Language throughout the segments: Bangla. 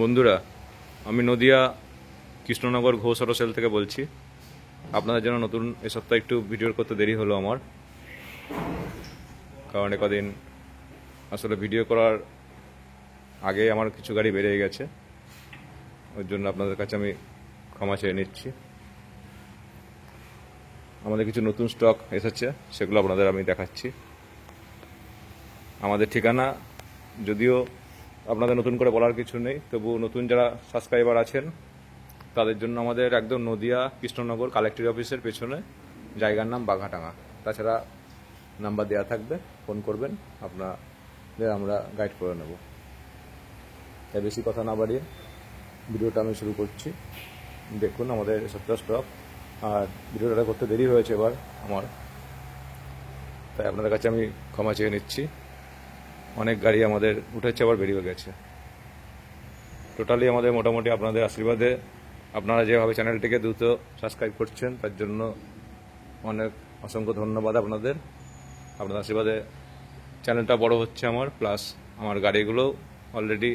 বন্ধুরা, আমি নদিয়া কৃষ্ণনগর ঘোষ অটো সেল থেকে বলছি। আপনাদের জন্য নতুন এ সপ্তাহে একটু ভিডিও করতে দেরি হলো আমার, কারণ কদিন আসলে ভিডিও করার আগে আমার কিছু গাড়ি বেরিয়ে গেছে, ওই জন্য আপনাদের কাছে আমি ক্ষমা চেয়ে নিচ্ছি। আমাদের কিছু নতুন স্টক এসেছে, সেগুলো আপনাদের আমি দেখাচ্ছি। আমাদের ঠিকানা যদিও আপনাদের নতুন করে বলার কিছু নেই, তবু নতুন যারা সাবস্ক্রাইবার আছেন তাদের জন্য আমাদের একদম নদিয়া কৃষ্ণনগর কালেক্টর অফিসের পেছনে, জায়গার নাম বাঘাটাঙ্গা। তাছাড়া নাম্বার দেওয়া থাকবে, ফোন করবেন, আপনাদের আমরা গাইড করে নেব। তাই বেশি কথা না বাড়িয়ে ভিডিওটা আমি শুরু করছি। দেখুন আমাদের সপ্তাহ স্টক, আর ভিডিওটা করতে দেরি হয়েছে এবার আমার, তাই আপনাদের কাছে আমি ক্ষমা চেয়ে নিচ্ছি। অনেক গাড়ি আমাদের উঠেছে, আবার বেরিয়ে গেছে। টোটালি আমাদের মোটামুটি আপনাদের আশীর্বাদে আপনারা যেভাবে চ্যানেলটিকে দ্রুত সাবস্ক্রাইব করছেন, তার জন্য অনেক অসংখ্য ধন্যবাদ আপনাদের। আপনাদের আশীর্বাদে চ্যানেলটা বড় হচ্ছে আমার, প্লাস আমার গাড়িগুলো অলরেডি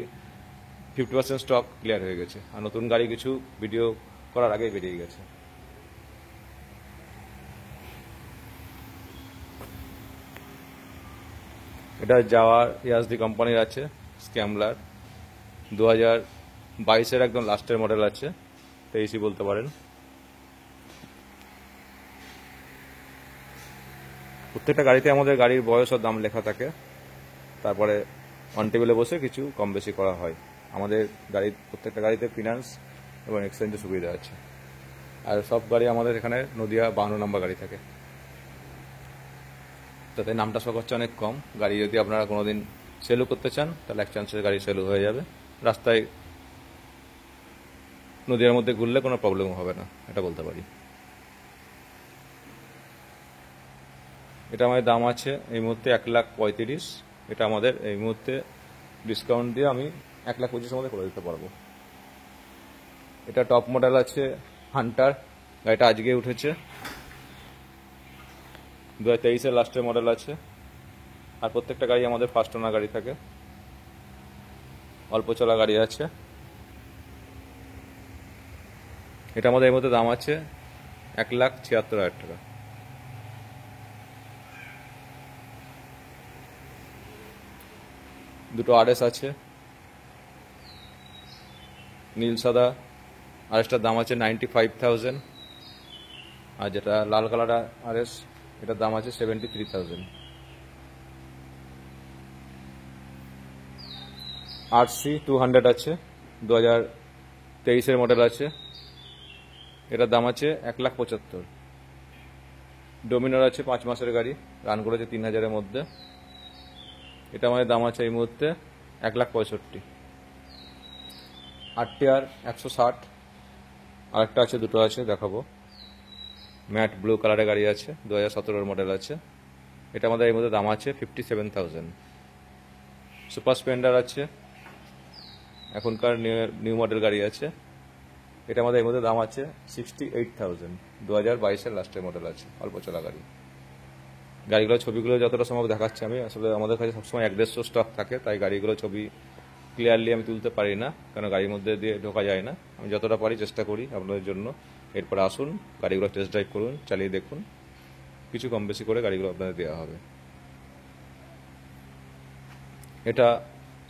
50% স্টক ক্লিয়ার হয়ে গেছে, আর নতুন গাড়ি কিছু ভিডিও করার আগেই বেরিয়ে গেছে। এটা যাওয়ার ইয়াসডি কোম্পানির আছে, স্ক্যামলার 2022-এর একদম লাস্টের মডেল আছে, 23ই বলতে পারেন। প্রত্যেকটা গাড়িতে আমাদের গাড়ির বয়স আর দাম লেখা থাকে, তারপরে অন টেবিলে বসে কিছু কম বেশি করা হয়। আমাদের গাড়ির প্রত্যেকটা গাড়িতে ফিনান্স এবং এক্সচেঞ্জের সুবিধা আছে, আর সব গাড়ি আমাদের এখানে নদিয়া 52 নম্বর গাড়ি থাকে, তাতে নামটা শখ হচ্ছে অনেক কম। গাড়ি যদি আপনারা কোনোদিন সেলও করতে চান, তাহলে এক চান্সের গাড়ি সেলও হয়ে যাবে। রাস্তায় নদিয়ার মধ্যে ঘুরলে কোনো প্রবলেম হবে না, এটা বলতে পারি। এটা আমাদের দাম আছে এই মুহূর্তে 1,35,000। এটা আমাদের এই মুহূর্তে ডিসকাউন্ট দিয়ে আমি 1,25,000 মধ্যে করে দিতে পারবো। এটা টপ মডেল আছে হান্টার, গাড়িটা আজকে উঠেছে, 2023-এর লাস্টের মডেল আছে। আর প্রত্যেকটা গাড়ি আমাদের ফার্স্ট ওনার গাড়ি থাকে, অল্প চলা গাড়ি আছে। এটা আমাদের এই মধ্যে দাম আছে 1,76,000 টাকা। দুটো আরএস আছে নীল সাদা, আরএসটার দাম আছে 95,000, আর যেটা লাল কালার আরএস এটার দাম আছে 73,000। আরসি 200 আছে, 2023-এর মডেল আছে, এটার দাম আছে 1,75,000। ডোমিনার আছে 5 মাসের গাড়ি, রান করেছে 3,000-এর মধ্যে, এটা আমাদের দাম আছে এই মুহূর্তে 1,65,000। আরটিআর 160 আরেকটা আছে, দুটো আছে দেখাবো। ম্যাট ব্লু কালারের গাড়ি আছে, 2017-এর মডেল আছে, এটা আমাদের এই মধ্যে দাম আছে 57,000। সুপার স্প্লেন্ডার আছে, এখনকার নিউ মডেল গাড়ি আছে, এটা আমাদের এই মধ্যে দাম আছে 68,000। 2022-এর লাস্টের মডেল আছে, অল্প চলা গাড়ি। গাড়িগুলোর ছবিগুলো যতটা সম্ভব দেখাচ্ছি আমি, আসলে আমাদের কাছে সবসময় 150 স্টক থাকে, তাই গাড়িগুলো ছবি ক্লিয়ারলি আমি তুলতে পারি না, কারণ গাড়ির মধ্যে দিয়ে ঢোকা যায় না। আমি যতটা পারি চেষ্টা করি আপনাদের জন্য। এরপর আসুন, গাড়িগুলো টেস্ট ড্রাইভ করুন, চালিয়ে দেখুন, কিছু কম বেশি করে গাড়িগুলো আপনাদের দেওয়া হবে। এটা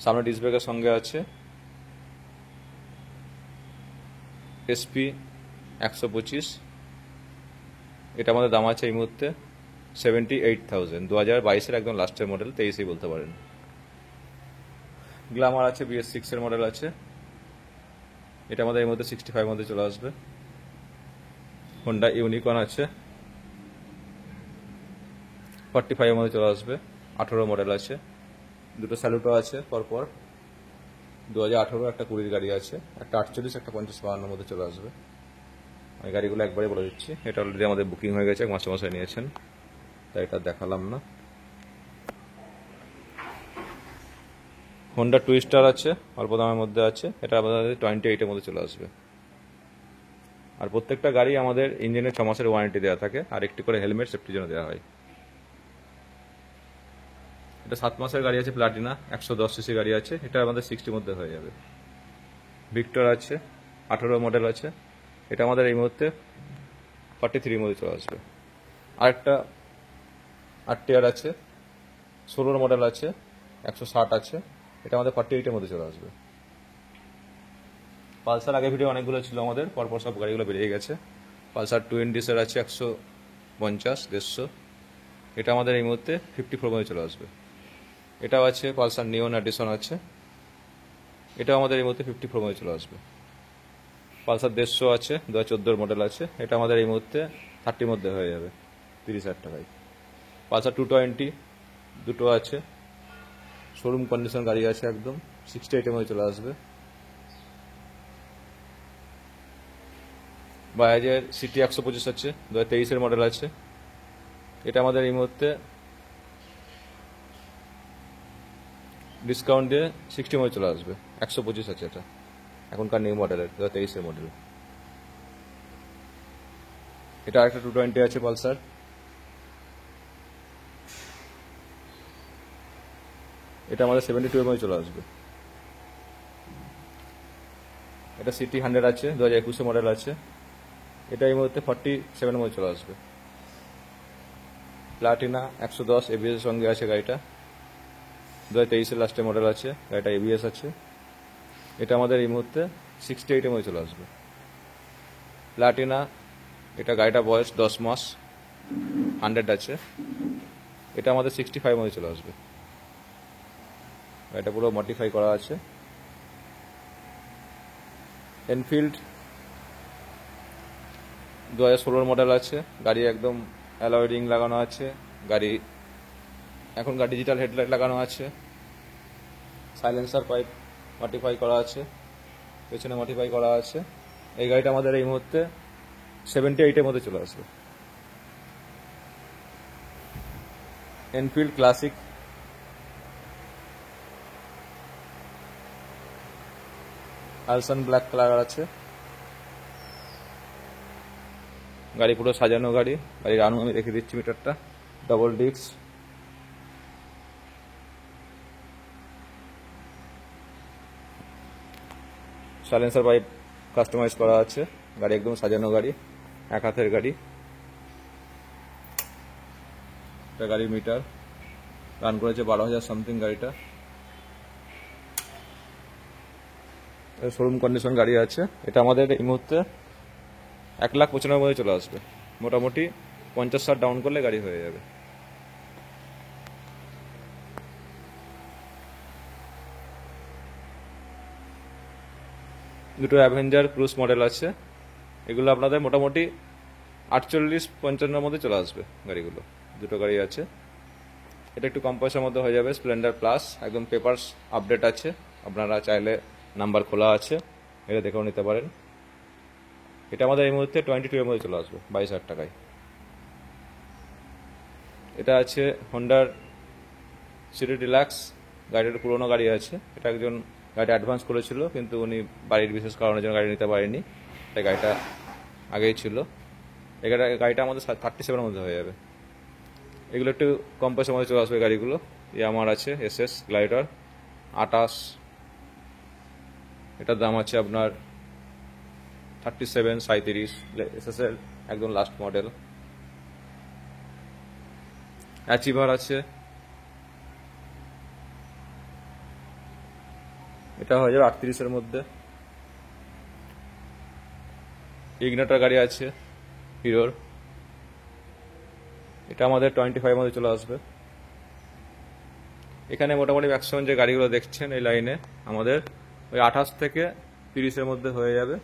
সামনে ডিস্ক ব্রেকের সঙ্গে আছে এসপি 125, এটা আমাদের দাম আছে এই মুহূর্তে 78,000। 2022-এর একদম লাস্টের মডেল, 23-এই বলতে পারেন। গ্ল্যামার আছে, BS6-এর মডেল আছে, এটা আমাদের এই মধ্যে 65 মধ্যে চলে আসবে। হোন্ডা ইউনিকর্ন আছে, 45-এর মধ্যে চলে আসবে, 18 মডেল আছে। দুটো স্যালুটো আছে পরপর, 2018, একটা 20-এর গাড়ি আছে, একটা 48, একটা 50-52-এর মধ্যে চলে আসবে। আমি গাড়িগুলো একবারে বলে দিচ্ছি, এটা অলরেডি আমাদের বুকিং হয়ে গেছে, মাসে মাসে নিয়েছেন, তাই এটা দেখালাম না। হোন্ডা টুইস্টার আছে, অল্প দামের মধ্যে আছে, এটা আমাদের 28-এর মধ্যে চলে আসবে। আর প্রত্যেকটা গাড়ি আমাদের ইঞ্জিনের 6 মাসের ওয়ারেন্টি দেওয়া থাকে, আর একটি করে হেলমেট সেফটির জন্য দেওয়া হয়। এটা 7 মাসের গাড়ি আছে, প্লাটিনা 110 সিসি গাড়ি আছে, এটা আমাদের 60 মধ্যে হয়ে যাবে। ভিক্টর আছে, 18 মডেল আছে। এটা আমাদের এই মুহূর্তে 43 মধ্যে চলে আসবে। আরেকটা আরটিআর আছে, 16 মডেল আছে, 160 আছে। এটা আমাদের 48 মধ্যে চলে আসবে। পালসার আগে ভিডিও অনেকগুলো ছিল আমাদের, পরপর সব গাড়িগুলো বেরিয়ে গেছে। পালসার 220 আছে 150, 150। এটা আমাদের এই মুহূর্তে 54 মধ্যে চলে আসবে। এটাও আছে পালসার নিওন এডিশন আছে, এটাও আমাদের এই মুহূর্তে 54 মধ্যে চলে আসবে। পালসার 150 আছে, 2014 মডেল আছে। এটা আমাদের এই মুহূর্তে 30 মধ্যে হয়ে যাবে, 30,000 টাকায়। পালসার 220 দুটো আছে, শোরুম কন্ডিশন গাড়ি আছে একদম, 68 মধ্যে চলে আসবে। বাজাজের সিটি 125 আছে, 2023 মডেল আছে। এটা আমাদের এই মুহূর্তে ডিসকাউন্ট দিয়ে 60 মধ্যে চলে আসবে, 125 আছে। এটা এখনকার নিউ মডেলের, 2023 মডেল। এটা আরেকটা 220 আছে পালসার, এটা আমাদের 72 মধ্যে চলে আসবে। এটা সিটি 100 আছে, 2021 মডেল আছে। এটা এই মুহূর্তে 47 মধ্যে চলে আসবে। প্লাটিনা 110 এবিএস সঙ্গে আছে গাড়িটা, 2023 লাস্টে মডেল আছে। গাড়িটা এবিএস আছে। এটা আমাদের এই মুহূর্তে 68 মধ্যে চলে আসবে। প্লাটিনা, এটা গাড়িটা বয়স 10 মাস, 100 আছে। এটা আমাদের 65 মধ্যে চলে আসবে। গাড়িটা পুরো মডিফাই করা আছে। এনফিল্ড 2016 মডেল আছে, গাড়ি একদম অ্যালয় রিং লাগানো আছে। গাড়ি এখনকার ডিজিটাল হেডলাইট লাগানো আছে। সাইলেন্সার পাইপ মডিফাই করা আছে, পেছনে মডিফাই করা আছে। এই গাড়িটা আমাদের এই মুহূর্তে 78 মধ্যে চলে আসবে। এনফিল্ড ক্লাসিক আলসান ব্ল্যাক কালার আছে। গাড়ি পুরো সাজানো গাড়ি। গাড়ির আনু আমি রেখে দিচ্ছি মিটারটা, double disc. Silencer pipe customise করা আছে। গাড়ি একদম সাজানো গাড়ি, এক হাতের গাড়ি। এটা গাড়ির মিটার রান করেছে 12,000 সামথিং গাড়িটা। শোরুম কন্ডিশন গাড়ি আছে। এটা আমাদের এই মুহূর্তে 1,95,000 মধ্যে চলে আসবে। মোটামুটি 50-60 ডাউন করলে গাড়ি হয়ে যাবে। দুটো অ্যাভেঞ্জার ক্রুজ মডেল আছে। এগুলো আপনাদের মোটামুটি 48-55 মধ্যে চলে আসবে গাড়িগুলো। দুটো গাড়ি আছে। এটা একটু কম পয়সার মধ্যে হয়ে যাবে। স্প্লেন্ডার প্লাস, একদম পেপারস আপডেট আছে। আপনারা চাইলে নাম্বার খোলা আছে, এটা দেখেও নিতে পারেন। এটা আমাদের এই মুহূর্তে 22 মধ্যে চলে আসবে 22,000 টাকায়। এটা আছে হন্ডার সিটি ডিলাক্স, গাড়িটা পুরোনো গাড়ি আছে। এটা একজন গাড়িটা অ্যাডভান্স করেছিল, কিন্তু উনি বাড়ির বিশেষ কারণের জন্য গাড়ি নিতে পারেনি, তাই গাড়িটা আগেই ছিল। এই গাড়িটা আমাদের 37 মধ্যে হয়ে যাবে। এগুলো একটু কম পয়সার মধ্যে চলে আসবে গাড়িগুলো। আমার আছে এসএস গ্লাইডার 28, এটার দাম আছে আপনার 37-37। এসএস এর একদম লাস্ট মডেল। অ্যাচিভার আছে, এটা হয়ে যাবে 38 মধ্যে। ইগনেটর গাড়ি আছে হিরোর, এটা আমাদের 25 মধ্যে চলে আসবে। এখানে মোটামুটি ম্যাক্সিমাম যে গাড়িগুলো দেখছেন এই লাইনে আমাদের ওই 28 থেকে 30 মধ্যে হয়ে যাবে।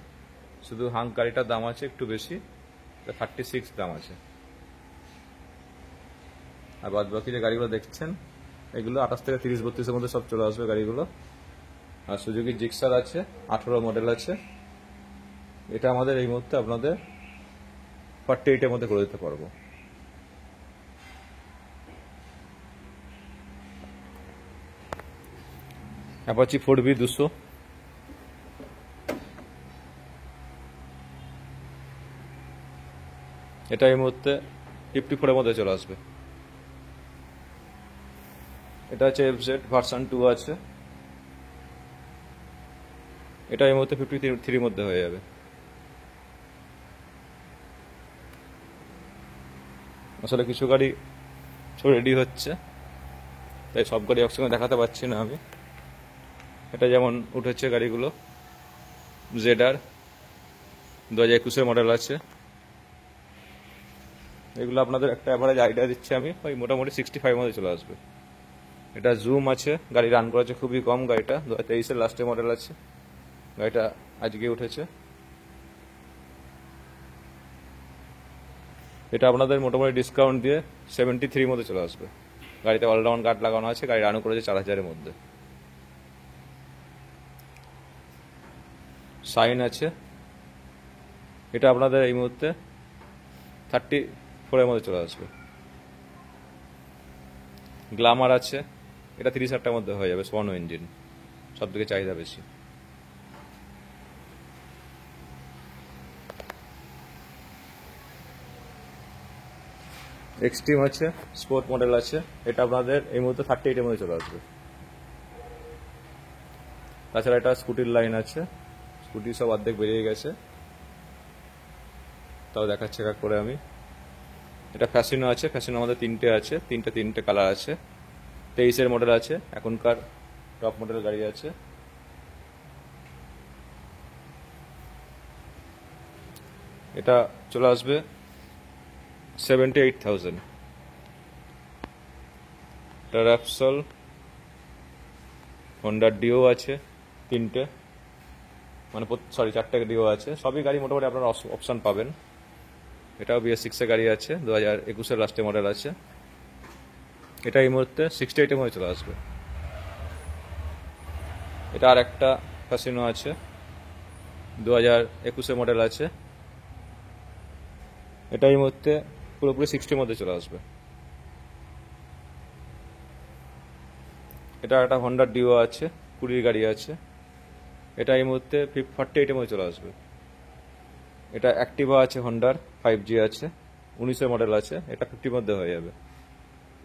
শুধু হাঙ্ক গাড়িটার দাম আছে একটু বেশি, 36 দাম আছে। আর বাদ বাকি যে গাড়িগুলো দেখছেন এগুলো 28 থেকে 30-32 মধ্যে সব চলে আসবে গাড়িগুলো। আর সুজুকি জিক্সার আছে, 18 মডেল আছে। এটা আমাদের এই মুহূর্তে আপনাদের 48 মধ্যে করে দিতে পারবো। অ্যাপাচি 4B 200, এটা এই মুহূর্তে 54 মধ্যে চলে আসবে। এটা হচ্ছে এফজেড ভার্সন 2 আছে। এটা এই মুহূর্তে 53 মধ্যে হয়ে যাবে। আসলে কিছু গাড়ি সব রেডি হচ্ছে, তাই সব গাড়ি একসঙ্গে দেখাতে পারছি না আমি। এটা যেমন উঠেছে গাড়িগুলো, জেডার 2021 মডেল আছে। এগুলো আপনাদের একটা অ্যাভারেজ আইডিয়া দিচ্ছি আমি, ওই মোটামুটি 65 মধ্যে চলে আসবে। এটা জুম আছে, গাড়ি রান করেছে খুবই কম। গাড়িটা 2023 লাস্টে মডেল আছে, গাড়িটা আজকে উঠেছে। এটা আপনাদের মোটামুটি ডিসকাউন্ট দিয়ে 73 মধ্যে চলে আসবে। গাড়িতে অলরাউন্ড গার্ড লাগানো আছে, গাড়ি রান করেছে 4000-এর মধ্যে। সাইন আছে, এটা আপনাদের এই মুহূর্তে 34-এর মধ্যে চলে আসবে। গ্ল্যামার আছে, এটা 30,000-টার মধ্যে হয়ে যাবে, সোয়ানো ইঞ্জিন, সব থেকে চাহিদা বেশি। এক্সট্রিম আছে, স্পোর্ট মডেল আছে, এটা আপনাদের এই মুহূর্তে 38-এর মধ্যে চলে আসবে। তাছাড়া এটা স্কুটির লাইন আছে, স্কুটি সব অর্ধেক বেরিয়ে গেছে, তাও দেখাচ্ছি এক করে আমি। এটা ফ্যাসিনো আছে, ফ্যাসিনো আমাদের 3টে আছে, তিনটে কালার আছে। 23-এর মডেল আছে, এখনকার টপ মডেল গাড়ি আছে। এটা চলে আসবে 78,000। এটা র্যাপসল, হন্ডা ডিও আছে 3টে, মানে 4টে ডিও আছে। সবই গাড়ি মোটামুটি আপনারা অপশন পাবেন। এটাও BS6-এর গাড়ি আছে, 2021-এর লাস্টে মডেল আছে। এটা এই মুহূর্তে 68-এর মধ্যে চলে আসবে। এটা আর একটা ফ্যাসিনো আছে, 2021-এর মডেল আছে। এটা এই মুহূর্তে পুরোপুরি 60-এর মধ্যে চলে আসবে। এটা একটা হন্ডা ডিও আছে, 20 গাড়ি আছে। এটা এই মুহূর্তে 48-এর মধ্যে চলে আসবে। এটা অ্যাক্টিভা আছে, হন্ডার 5G আছে, 19-এর মডেল আছে, এটা 50-এর মধ্যে হয়ে যাবে।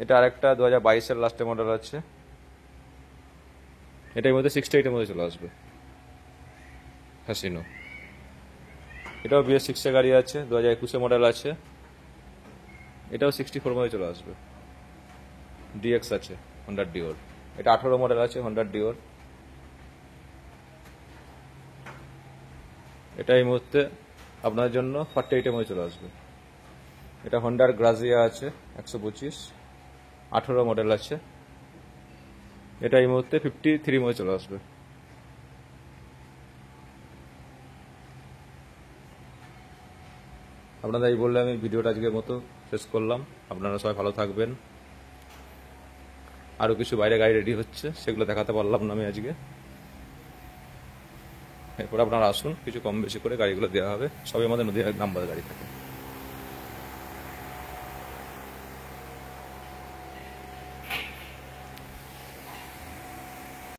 এটা আরেকটা 2022-এর লাস্টে মডেল আছে, এটা এই মধ্যে 68-এর মধ্যে চলে আসবে, ফ্যাসিনো। এটাও BS6-এর গাড়ি আছে, 2021-এর মডেল আছে, এটাও 64 মধ্যে চলে আসবে। DX আছে হন্ডার ডিওর, এটা 18 মডেল আছে হন্ডার ডিওর। এটা এই মুহূর্তে আপনার জন্য 48-এর মধ্যে চলে আসবে। এটা হন্ডার গ্রাজিয়া আছে 125, 18 মডেল আছে, এটা এই মুহূর্তে 53 মধ্যে চলে আসবে। আপনারা এই বললে আমি ভিডিওটা আজকের মতো শেষ করলাম। আপনারা সবাই ভালো থাকবেন। আরও কিছু বাইরে গাড়ি রেডি হচ্ছে, সেগুলো দেখাতে পারলাম না আমি আজকে। এরপর আপনারা আসুন, কিছু কম বেশি করে গাড়িগুলো দেওয়া হবে। সবই আমাদের নদীর নাম্বার গাড়ি থাকে।